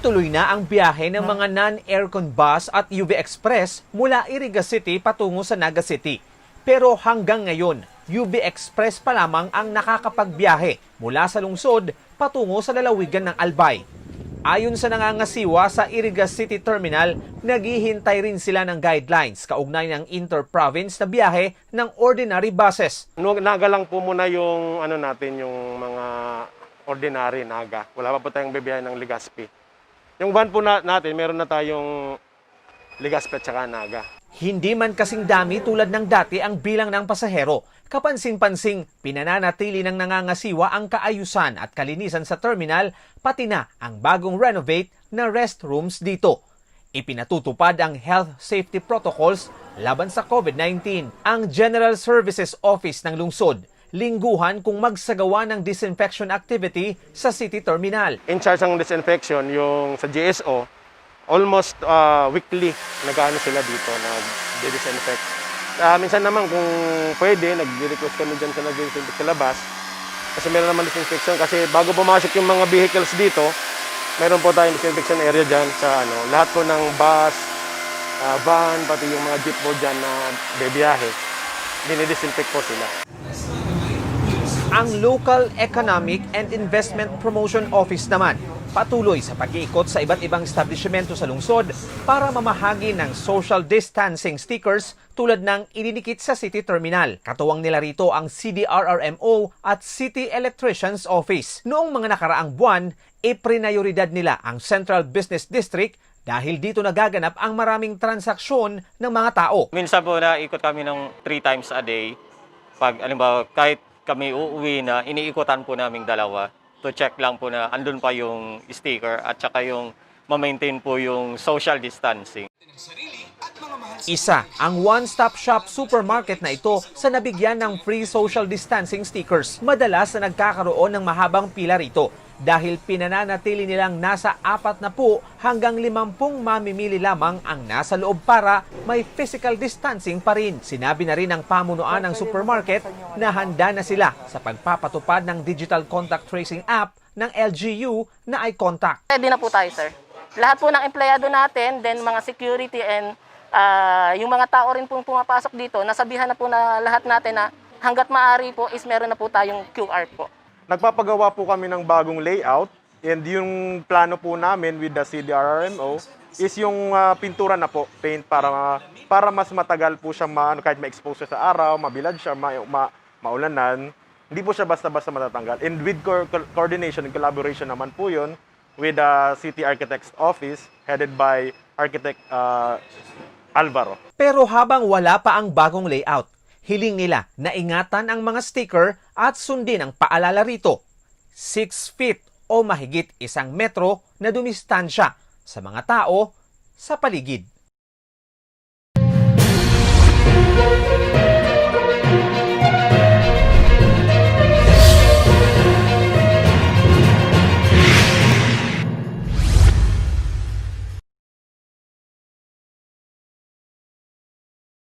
Tuloy-tuloy na ang biyahe ng mga non-aircon bus at UV Express mula Iriga City patungo sa Naga City. Pero hanggang ngayon, UV Express pa lamang ang nakakapagbiyahe mula sa lungsod patungo sa lalawigan ng Albay. Ayon sa nangangasiwa sa Iriga City Terminal, naghihintay rin sila ng guidelines kaugnay ng inter-province na biyahe ng ordinary buses. Naga lang po muna yung yung mga ordinary Naga. Wala pa po tayong bibiyahe ng Legazpi. Yung van po natin, meron na tayong Legazpi at saka Naga. Hindi man kasing dami tulad ng dati ang bilang ng pasahero. Kapansin-pansing, pinananatili ng nangangasiwa ang kaayusan at kalinisan sa terminal, pati na ang bagong renovate na restrooms dito. Ipinatutupad ang health safety protocols laban sa COVID-19. Ang General Services Office ng lungsod, lingguhan kung magsagawa ng disinfection activity sa City Terminal. In charge ng disinfection, yung sa GSO, almost weekly nag-ano sila dito, nag-disinfect. Minsan naman kung pwede, nag-request kami dyan sa nag-disinfect sa labas. Kasi meron naman disinfection. Kasi bago pumasok yung mga vehicles dito, meron po tayong disinfection area dyan sa lahat po ng bus, van, pati yung mga jeep po dyan na bebiyahe. Dinidisinfect po sila. Ang Local Economic and Investment Promotion Office naman patuloy sa pag-iikot sa iba't ibang establishmento sa lungsod para mamahagi ng social distancing stickers tulad ng ininikit sa City Terminal. Katuwang nila rito ang CDRRMO at City Electrician's Office. Noong mga nakaraang buwan, iprinayoridad nila ang Central Business District dahil dito nagaganap ang maraming transaksyon ng mga tao. Minsan po naikot kami ng 3 times a day. Pag alimbawa, kahit kami uuwi na, iniikutan po naming dalawa to check lang po na andun pa yung sticker at saka yung ma-maintain po yung social distancing. Isa ang one-stop shop supermarket na ito sa nabigyan ng free social distancing stickers. Madalas na nagkakaroon ng mahabang pila rito dahil pinananatili nilang nasa 40 hanggang 50 mamimili lamang ang nasa loob para may physical distancing pa rin. Sinabi na rin ng pamunuan ng supermarket na handa na sila sa pagpapatupad ng digital contact tracing app ng LGU na iContact. Ready na po tayo, sir. Lahat po ng empleyado natin, then mga security and yung mga tao rin po pumapasok dito, nasabihan na po na lahat natin na hanggat maaari po is meron na po tayong QR po. Nagpapagawa po kami ng bagong layout and yung plano po namin with the CDRRMO is yung pintura na po, paint para mas matagal po siya kahit ma-expose siya sa araw, mabilad siya, maulanan, hindi po siya basta-basta matatanggal. And with coordination and collaboration naman po yun with the City Architect's Office headed by Architect Alvaro. Pero habang wala pa ang bagong layout, hiling nila na ingatan ang mga sticker at sundin ang paalala rito. 6 feet o mahigit 1 metro na dumistansya sa mga tao sa paligid.